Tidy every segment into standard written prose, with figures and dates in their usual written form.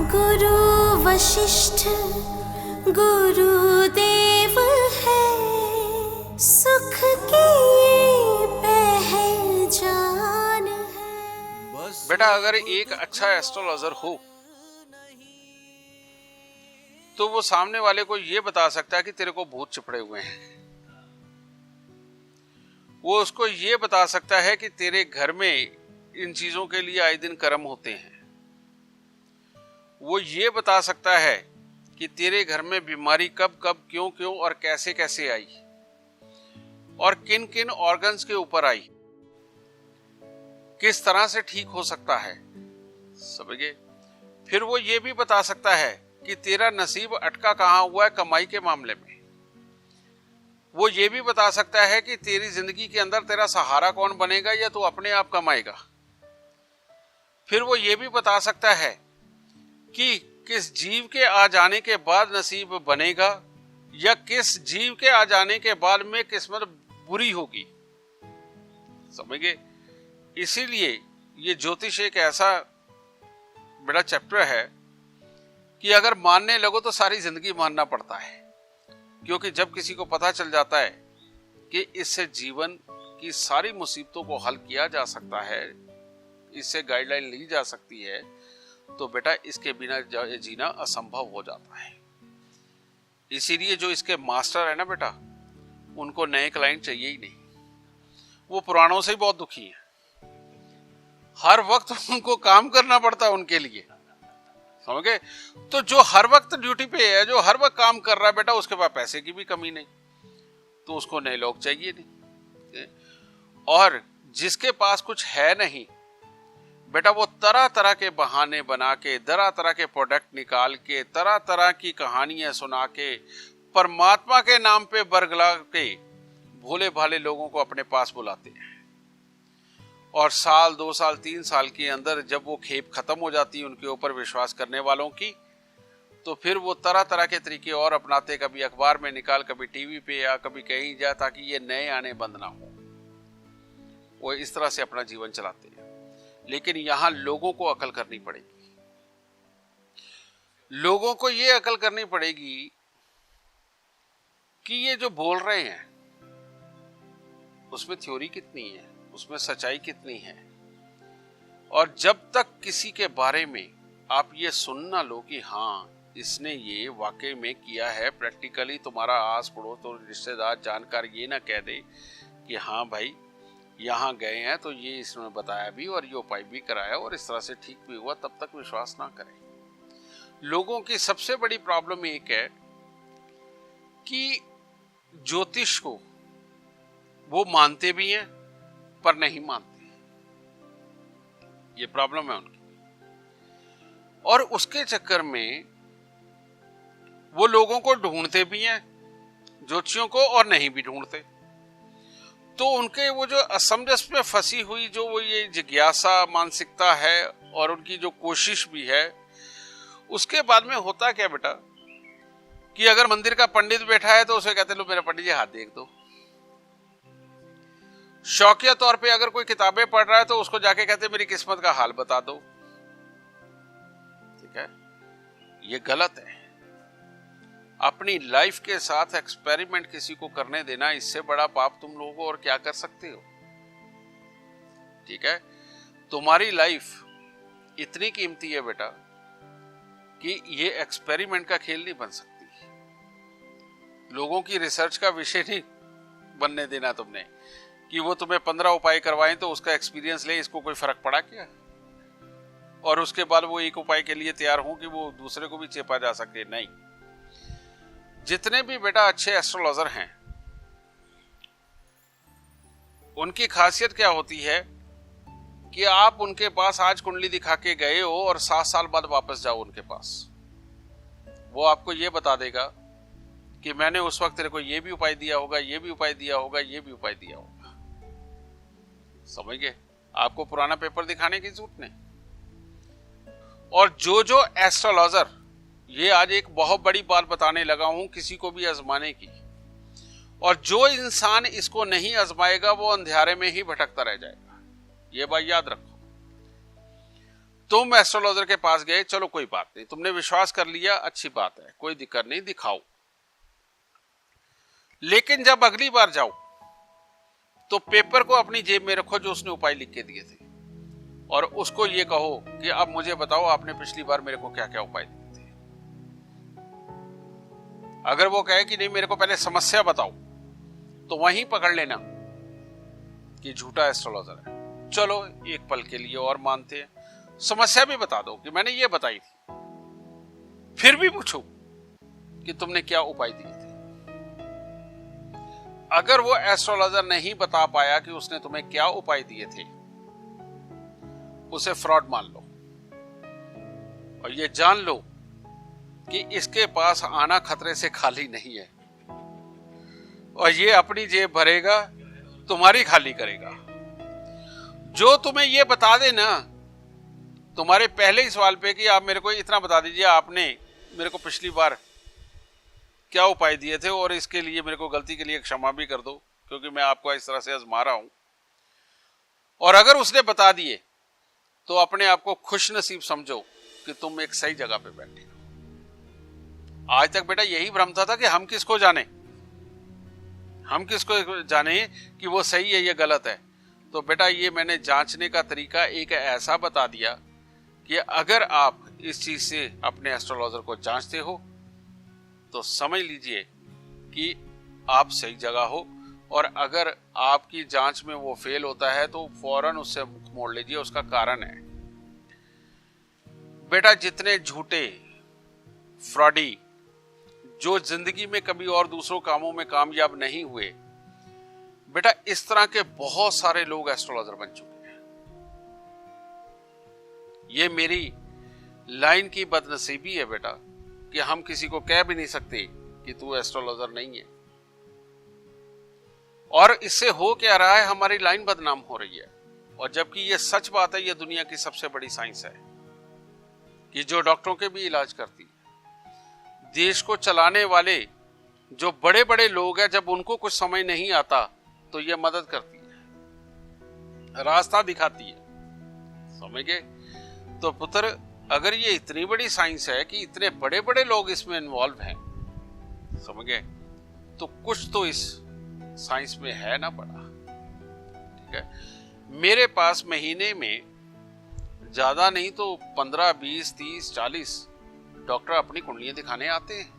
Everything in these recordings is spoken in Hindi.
गुरु वशिष्ठ गुरुदेव है, सुख की पहचान है। बेटा अगर एक अच्छा एस्ट्रोलॉजर हो तो वो सामने वाले को ये बता सकता है कि तेरे को भूत चिपड़े हुए हैं। वो उसको ये बता सकता है कि तेरे घर में इन चीजों के लिए आए दिन कर्म होते हैं। वो ये बता सकता है कि तेरे घर में बीमारी कब कब क्यों क्यों और कैसे कैसे आई और किन किन ऑर्गन्स के ऊपर आई, किस तरह से ठीक हो सकता है, समझे। फिर वो ये भी बता सकता है कि तेरा नसीब अटका कहां हुआ है कमाई के मामले में। वो ये भी बता सकता है कि तेरी जिंदगी के अंदर तेरा सहारा कौन बनेगा या तू अपने आप कमाएगा। फिर वो ये भी बता सकता है कि किस जीव के आ जाने के बाद नसीब बनेगा या किस जीव के आ जाने के बाद में किस्मत बुरी होगी, समझ गए। इसीलिए ये ज्योतिष एक ऐसा बड़ा चैप्टर है कि अगर मानने लगो तो सारी जिंदगी मानना पड़ता है, क्योंकि जब किसी को पता चल जाता है कि इससे जीवन की सारी मुसीबतों को हल किया जा सकता है, इससे गाइडलाइन ली जा सकती है, तो बेटा इसके बिना जीना असंभव हो जाता है। इसीलिए जो इसके मास्टर है ना बेटा, उनको नए क्लाइंट चाहिए ही नहीं। वो पुरानों से ही बहुत दुखी हैं। हर वक्त उनको काम करना पड़ता है उनके लिए, समझ गए। तो जो हर वक्त ड्यूटी पे है, जो हर वक्त काम कर रहा है बेटा, उसके पास पैसे की भी कमी नहीं, तो उसको नए लोग चाहिए नहीं। और जिसके पास कुछ है नहीं बेटा, वो तरह तरह के बहाने बना के, तरह तरह के प्रोडक्ट निकाल के, तरह तरह की कहानियां सुना के, परमात्मा के नाम पे बरगला के भोले भाले लोगों को अपने पास बुलाते हैं। और साल 2 साल 3 साल के अंदर जब वो खेप खत्म हो जाती है उनके ऊपर विश्वास करने वालों की, तो फिर वो तरह तरह के तरीके और अपनाते, कभी अखबार में निकाल, कभी टीवी पे या कभी कहीं जा, ताकि ये नए आने बंद ना हो। वो इस तरह से अपना जीवन चलाते हैं। लेकिन यहां लोगों को अकल करनी पड़ेगी। लोगों को ये अकल करनी पड़ेगी कि ये जो बोल रहे हैं उसमें थ्योरी कितनी है, उसमें सच्चाई कितनी है। और जब तक किसी के बारे में आप ये सुन ना लो कि हाँ इसने ये वाकई में किया है प्रैक्टिकली, तुम्हारा आस पड़ोस तो रिश्तेदार जानकार ये ना कह दे कि हाँ भाई यहाँ गए हैं तो ये इसने बताया भी और ये उपाय भी कराया और इस तरह से ठीक भी हुआ, तब तक विश्वास ना करें। लोगों की सबसे बड़ी प्रॉब्लम एक है कि ज्योतिष को वो मानते भी हैं पर नहीं मानते, ये प्रॉब्लम है उनकी। और उसके चक्कर में वो लोगों को ढूंढते भी हैं, ज्योतिषियों को, और नहीं भी ढूंढते। तो उनके वो जो असमंजस में फंसी हुई जो वो ये जिज्ञासा मानसिकता है और उनकी जो कोशिश भी है, उसके बाद में होता क्या बेटा कि अगर मंदिर का पंडित बैठा है तो उसे कहते लो मेरा पंडित जी हाथ देख दो। शौकिया तौर पे अगर कोई किताबें पढ़ रहा है तो उसको जाके कहते मेरी किस्मत का हाल बता दो। ठीक है, ये गलत है। अपनी लाइफ के साथ एक्सपेरिमेंट किसी को करने देना, इससे बड़ा पाप तुम लोगों को और क्या कर सकते हो। ठीक है, तुम्हारी लाइफ इतनी कीमती है बेटा कि ये एक्सपेरिमेंट का खेल नहीं बन सकती। लोगों की रिसर्च का विषय नहीं बनने देना तुमने कि वो तुम्हें 15 उपाय करवाएं तो उसका एक्सपीरियंस ले, इसको कोई फर्क पड़ा क्या, और उसके बाद वो एक उपाय के लिए तैयार हो कि वो दूसरे को भी चेपा जा सके। नहीं, जितने भी बेटा अच्छे एस्ट्रोलॉजर हैं उनकी खासियत क्या होती है कि आप उनके पास आज कुंडली दिखा के गए हो और 7 साल बाद वापस जाओ उनके पास, वो आपको ये बता देगा कि मैंने उस वक्त तेरे को ये भी उपाय दिया होगा, ये भी उपाय दिया होगा, ये भी उपाय दिया होगा। समझ गए, आपको पुराना पेपर दिखाने की जरूरत नहीं। और जो एस्ट्रोलॉजर, ये आज एक बहुत बड़ी बात बताने लगा हूं किसी को भी आजमाने की, और जो इंसान इसको नहीं आजमाएगा वो अंधेरे में ही भटकता रह जाएगा। ये बात याद रखो। तुम एस्ट्रोलॉजर के पास गए, चलो कोई बात नहीं, तुमने विश्वास कर लिया, अच्छी बात है, कोई दिक्कत नहीं, दिखाओ। लेकिन जब अगली बार जाओ तो पेपर को अपनी जेब में रखो जो उसने उपाय लिख के दिए थे, और उसको ये कहो कि अब मुझे बताओ आपने पिछली बार मेरे को क्या क्या उपाय दिए थे। अगर वो कहे कि नहीं मेरे को पहले समस्या बताओ, तो वहीं पकड़ लेना कि झूठा एस्ट्रोलॉजर है। चलो एक पल के लिए और मानते हैं, समस्या भी बता दो कि मैंने ये बताई थी, फिर भी पूछो कि तुमने क्या उपाय दिए थे। अगर वो एस्ट्रोलॉजर नहीं बता पाया कि उसने तुम्हें क्या उपाय दिए थे, उसे फ्रॉड मान लो और ये जान लो कि इसके पास आना खतरे से खाली नहीं है, और ये अपनी जेब भरेगा, तुम्हारी खाली करेगा। जो तुम्हें ये बता दे ना तुम्हारे पहले ही सवाल पे कि आप मेरे को इतना बता दीजिए आपने मेरे को पिछली बार क्या उपाय दिए थे, और इसके लिए मेरे को गलती के लिए क्षमा भी कर दो क्योंकि मैं आपको इस तरह से आजमा रहा हूं, और अगर उसने बता दिए तो अपने आप को खुश नसीब समझो कि तुम एक सही जगह पे बैठे हो। आज तक बेटा यही भ्रम था कि हम किसको जाने कि वो सही है या गलत है। तो बेटा ये मैंने जांचने का तरीका एक ऐसा बता दिया कि अगर आप इस चीज से अपने एस्ट्रोलॉजर को जांचते हो तो समझ लीजिए कि आप सही जगह हो, और अगर आपकी जांच में वो फेल होता है तो फौरन उससे मुख मोड़ लीजिए। उसका कारण है बेटा जितने झूठे फ्रॉडी जो जिंदगी में कभी और दूसरों कामों में कामयाब नहीं हुए, बेटा इस तरह के बहुत सारे लोग एस्ट्रोलॉजर बन चुके हैं। ये मेरी लाइन की बदनसीबी है बेटा कि हम किसी को कह भी नहीं सकते कि तू एस्ट्रोलॉजर नहीं है, और इससे हो क्या रहा है, हमारी लाइन बदनाम हो रही है। और जबकि ये सच बात है, ये दुनिया की सबसे बड़ी साइंस है कि जो डॉक्टरों के भी इलाज करती है। देश को चलाने वाले जो बड़े बड़े लोग हैं, जब उनको कुछ समझ नहीं आता तो ये मदद करती है, रास्ता दिखाती है, समझ गए। तो पुत्र अगर ये इतनी बड़ी साइंस है कि इतने बड़े बड़े लोग इसमें इन्वॉल्व हैं, समझ गए, तो कुछ तो इस साइंस में है ना बड़ा। ठीक है, मेरे पास महीने में ज्यादा नहीं तो 15, 20, 30, 40 डॉक्टर अपनी कुंडलियां दिखाने आते हैं।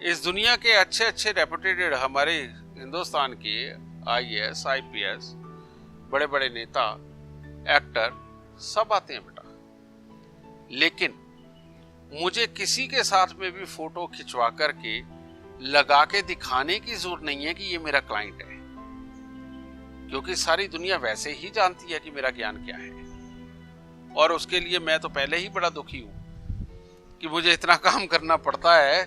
इस दुनिया के अच्छे अच्छे रेपुटेटेड हमारे हिंदुस्तान के IAS, IPS, बड़े बड़े नेता, एक्टर सब आते हैं बेटा। लेकिन मुझे किसी के साथ में भी फोटो खिंचवा करके लगा के दिखाने की जरूरत नहीं है कि ये मेरा क्लाइंट है, क्योंकि सारी दुनिया वैसे ही जानती है कि मेरा ज्ञान क्या है। और उसके लिए मैं तो पहले ही बड़ा दुखी हूं कि मुझे इतना काम करना पड़ता है।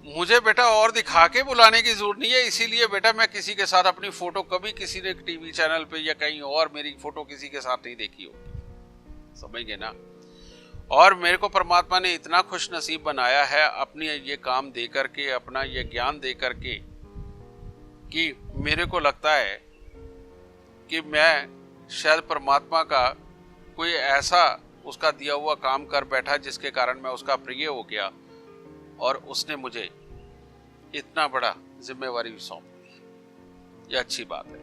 मुझे बेटा और दिखा के बुलाने की जरूरत नहीं है, इसीलिए बेटा मैं किसी के साथ अपनी फोटो कभी किसी ने टीवी चैनल पे या कहीं और मेरी फोटो किसी के साथ नहीं देखी हो, समझ गए ना। और मेरे को परमात्मा ने इतना खुश नसीब बनाया है अपनी ये काम दे करके, अपना ये ज्ञान दे करके, कि मेरे को लगता है कि मैं शायद परमात्मा का कोई ऐसा उसका दिया हुआ काम कर बैठा जिसके कारण मैं उसका प्रिय हो गया, और उसने मुझे इतना बड़ा जिम्मेवारी भी सौंप दी। ये अच्छी बात है।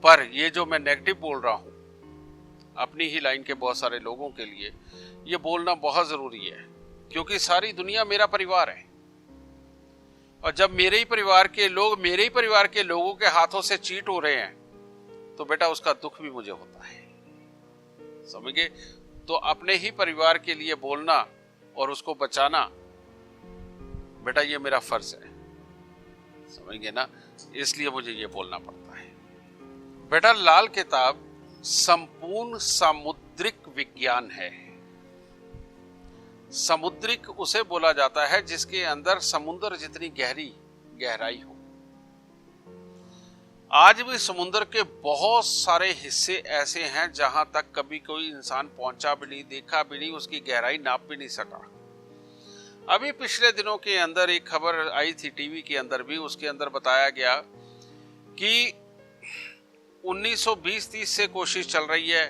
पर ये जो मैं नेगेटिव बोल रहा हूं अपनी ही लाइन के बहुत सारे लोगों के लिए, ये बोलना बहुत जरूरी है, क्योंकि सारी दुनिया मेरा परिवार है, और जब मेरे ही परिवार के लोग मेरे ही परिवार के लोगों के हाथों से चीट हो रहे हैं तो बेटा उसका दुख भी मुझे होता है, समझ गए। तो अपने ही परिवार के लिए बोलना और उसको बचाना बेटा ये मेरा फर्ज है, समझ गए ना, इसलिए मुझे ये बोलना पड़ता है। बेटा लाल किताब संपूर्ण सामुद्रिक विज्ञान है। समुद्रिक उसे बोला जाता है जिसके अंदर समुद्र जितनी गहराई हो। आज भी समुद्र के बहुत सारे हिस्से ऐसे हैं जहां तक कभी कोई इंसान पहुंचा भी नहीं, देखा भी नहीं, उसकी गहराई नाप भी नहीं सका। अभी पिछले दिनों के अंदर एक खबर आई थी टीवी के अंदर भी, उसके अंदर बताया गया कि 1920-30 से कोशिश चल रही है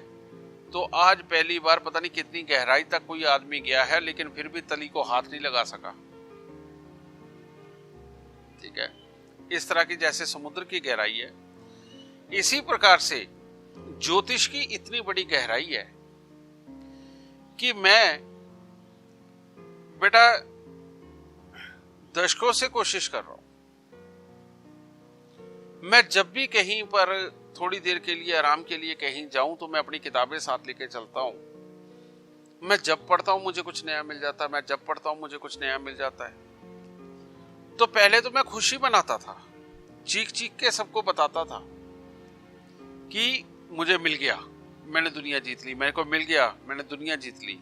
तो आज पहली बार पता नहीं कितनी गहराई तक कोई आदमी गया है, लेकिन फिर भी तली को हाथ नहीं लगा सका। ठीक है, इस तरह की जैसे समुद्र की गहराई है, इसी प्रकार से ज्योतिष की इतनी बड़ी गहराई है कि मैं बेटा दशकों से कोशिश कर रहा हूं। मैं जब भी कहीं पर थोड़ी देर के लिए आराम के लिए कहीं जाऊं तो मैं अपनी किताबें साथ लेके चलता हूं। मैं जब पढ़ता हूं मुझे कुछ नया मिल जाता है, मैं जब पढ़ता हूं मुझे कुछ नया मिल जाता है। तो पहले तो मैं खुशी मनाता था, चीख चीख के सबको बताता था कि मुझे मिल गया, मैंने दुनिया जीत ली, मेरे को मिल गया, मैंने दुनिया जीत ली।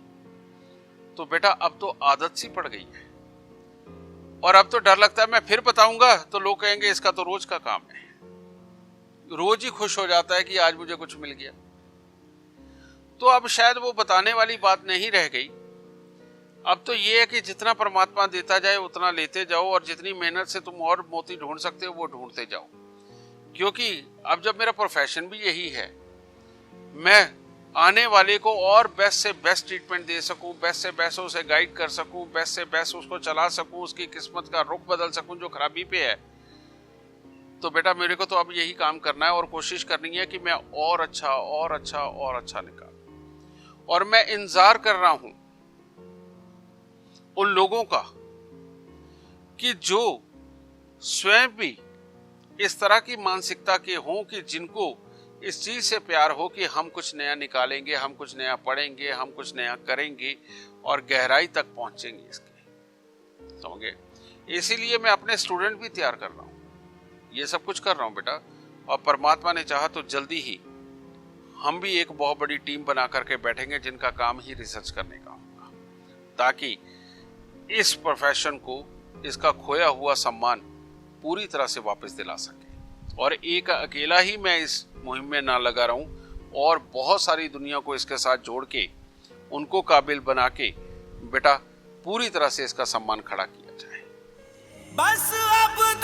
तो बेटा अब तो आदत सी पड़ गई है, और अब तो डर लगता है मैं फिर बताऊंगा तो लोग कहेंगे इसका तो रोज का काम है, रोज ही खुश हो जाता है कि आज मुझे कुछ मिल गया। तो अब शायद वो बताने वाली बात नहीं रह गई। अब तो ये है कि जितना परमात्मा देता जाए उतना लेते जाओ, और जितनी मेहनत से तुम और मोती ढूंढ सकते हो वो ढूंढते जाओ। क्योंकि अब जब मेरा प्रोफेशन भी यही है, मैं आने वाले को और बेस्ट से बेस्ट ट्रीटमेंट दे सकूं, बेस्ट से बेस्ट उसे गाइड कर सकूं, बेस्ट से बेस्ट उसको चला सकूं, उसकी किस्मत का रुख बदल सकूं जो खराबी पे है। तो बेटा मेरे को तो अब यही काम करना है और कोशिश करनी है कि मैं और अच्छा और अच्छा और अच्छा निकालूं। और मैं इंतजार कर रहा हूं उन लोगों का कि जो स्वयं भी इस तरह की मानसिकता के हों कि जिनको इस चीज से प्यार हो कि हम कुछ नया निकालेंगे, हम कुछ नया पढ़ेंगे, हम कुछ नया करेंगे और गहराई तक पहुंचेंगे इसके। समझे? इसीलिए मैं अपने स्टूडेंट भी तैयार कर रहा हूं, ये सब कुछ कर रहा हूं बेटा। और परमात्मा ने चाहा तो जल्दी ही हम भी एक बहुत बड़ी टीम बना करके बैठेंगे जिनका काम ही रिसर्च करने का होगा, ताकि इस प्रोफेशन को इसका खोया हुआ सम्मान पूरी तरह से वापस दिला सके। और एक अकेला ही मैं इस मुहिम में ना लगा रहूं, और बहुत सारी दुनिया को इसके साथ जोड़ के उनको काबिल बना के बेटा पूरी तरह से इसका सम्मान खड़ा किया जाए। बस अब